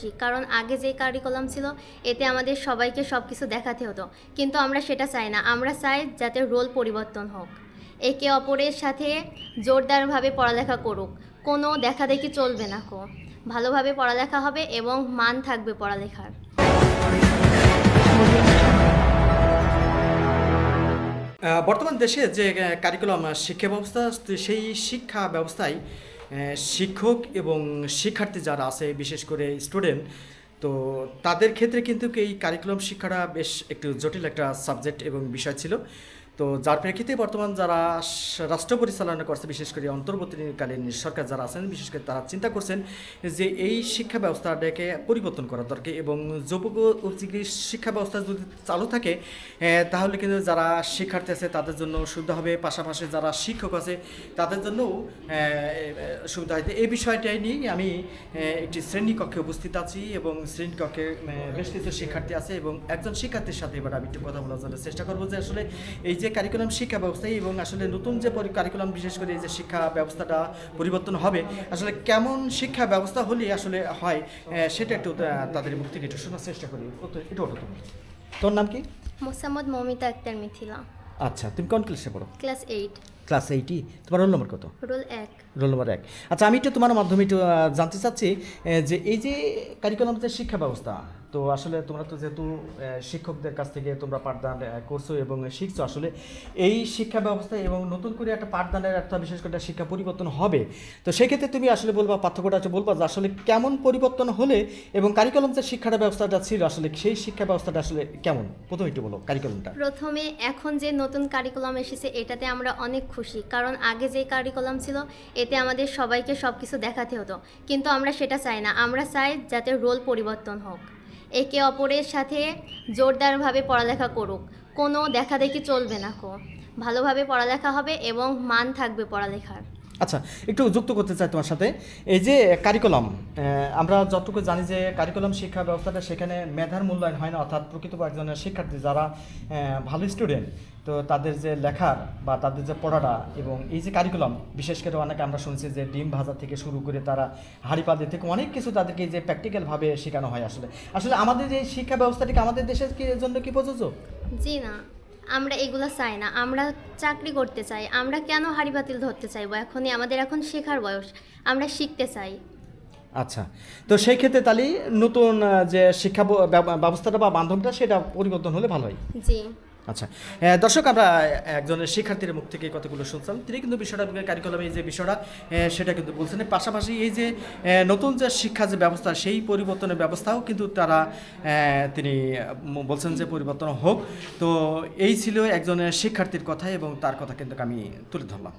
খুশি, কারণ আগে যে কারিকুলাম ছিল এতে আমাদের সবাইকে সব কিছু দেখাতে হতো, কিন্তু আমরা সেটা চাই না। আমরা চাই যাতে রোল পরিবর্তন হোক, একে অপরের সাথে জোরদারভাবে পড়ালেখা করুক, কোনো দেখাদেখি চলবে না। ভালোভাবে পড়ালেখা হবে এবং মান থাকবে পড়ালেখার। বর্তমান দেশে যে কারিকুলাম শিক্ষা ব্যবস্থা, সেই শিক্ষা ব্যবস্থায় শিক্ষক এবং শিক্ষার্থী যারা আছে, বিশেষ করে স্টুডেন্ট, তো তাদের ক্ষেত্রে কিন্তু এই কারিকুলাম শিক্ষাটা বেশ একটু জটিল একটা সাবজেক্ট এবং বিষয় ছিল। তো যার প্রেক্ষিতে বর্তমান যারা রাষ্ট্র পরিচালনা করছে, বিশেষ করে অন্তর্বর্তীকালীন সরকার যারা আছেন, বিশেষ করে তারা চিন্তা করছেন যে এই শিক্ষা ব্যবস্থাটাকে পরিবর্তন করা দরকার এবং যুবক উপযোগী শিক্ষা ব্যবস্থা যদি চালু থাকে তাহলে কিন্তু যারা শিক্ষার্থী আছে তাদের জন্য সুবিধা হবে, পাশাপাশি যারা শিক্ষক আছে তাদের জন্যও সুবিধা হয়। এই বিষয়টাই নিয়ে আমি একটি শ্রেণীকক্ষে উপস্থিত আছি এবং শ্রেণীকক্ষে বেশ কিছু শিক্ষার্থী আছে এবং একজন শিক্ষার্থীর সাথে এবার আমি একটু কথা বলার জন্য চেষ্টা করবো যে আসলে এই যে কারিকুলাম শিক্ষা ব্যবস্থায় এবং আসলে নতুন যে কারিকুলাম, বিশেষ করে এই যে শিক্ষা ব্যবস্থাটা পরিবর্তন হবে, আসলে কেমন শিক্ষা ব্যবস্থা হলে আসলে হয় সেটা একটু তাদের মুখ থেকে একটু শোনার চেষ্টা করি। এটা ওটা তোর নাম কি? মোসাম্মদ মৌমিতা আক্তার মিথিলা। আচ্ছা, তুমি কোন ক্লাসে পড়ো? ক্লাস 8। ক্লাস 8। তোমার রোল নম্বর কত? রোল 1। Roll number 1। আচ্ছা, আমি একটু তোমার মাধ্যমে একটু জানতে চাচ্ছি যে এই যে কারিকুলাম যে শিক্ষা ব্যবস্থা, তো আসলে তোমরা তো যেহেতু শিক্ষকদের কাছ থেকে তোমরা পাঠদান করছো এবং শিখছো, আসলে এই শিক্ষা ব্যবস্থা এবং নতুন করে একটা পাঠদানের একটা বিশেষ করে একটা শিক্ষা পরিবর্তন হবে, তো সেক্ষেত্রে তুমি আসলে বলবা, পার্থক্যটা হচ্ছে বলবা যে আসলে কেমন পরিবর্তন হলে এবং কারিকুলাম যে শিক্ষাটা ব্যবস্থাটা ছিল আসলে সেই শিক্ষা ব্যবস্থাটা আসলে কেমন, প্রথমে একটু বলো কারিকুলামটা। প্রথমে এখন যে নতুন কারিকুলাম এসেছে এটাতে আমরা অনেক খুশি, কারণ আগে যে কারিকুলাম ছিল এতে আমাদের সবাইকে সব কিছু দেখাতে হতো, কিন্তু আমরা সেটা চাই না। আমরা চাই যাতে রোল পরিবর্তন হোক, একে অপরের সাথে জোরদারভাবে পড়ালেখা করুক, কোনো দেখাদেখি চলবে না। ভালোভাবে পড়ালেখা হবে এবং মান থাকবে পড়ালেখার। আচ্ছা, একটু যুক্ত করতে চাই তোমার সাথে। এই যে কারিকুলাম, আমরা যতটুকু জানি যে কারিকুলাম শিক্ষা ব্যবস্থাটা, সেখানে মেধার মূল্যায়ন হয় না, অর্থাৎ প্রকৃত একজনের শিক্ষার্থী যারা ভালো স্টুডেন্ট, তো তাদের যে লেখার বা তাদের যে পড়াটা এবং এই যে কারিকুলাম, বিশেষ করে অনেকে আমরা শুনছি যে ডিম ভাজা থেকে শুরু করে তারা হাঁড়ি পাতি থেকে অনেক কিছু তাদেরকে যে প্র্যাকটিক্যালভাবে শেখানো হয়। আসলে আসলে আমাদের এই শিক্ষা ব্যবস্থাটি আমাদের দেশের জন্য কি প্রযোজ্য? জি না, আমরা এগুলো চাই না। আমরা চাকরি করতে চাই। আমরা কেন হাঁড়ি পাতিল ধরতে চাইবো? আমাদের এখন শেখার বয়স, আমরা শিখতে চাই। আচ্ছা, তো সেই ক্ষেত্রে তাহলে নতুন যে শিক্ষা ব্যবস্থাটা বা বান্ধবটা সেটা পরিবর্তন হলে ভালো হয়। জি। আচ্ছা, দর্শক, আমরা একজনের শিক্ষার্থীর মুখ থেকে কতগুলো শুনছিলাম। তিনি কিন্তু বিষয়টা কারিকুলামে এই যে বিষয়টা সেটা কিন্তু বলছেন। পাশাপাশি এই যে নতুন যে শিক্ষা যে ব্যবস্থা, সেই পরিবর্তনের ব্যবস্থাও কিন্তু তারা তিনি বলছেন যে পরিবর্তন হোক। তো এই ছিল একজনের শিক্ষার্থীর কথা এবং তার কথা কিন্তু আমি তুলে ধরলাম।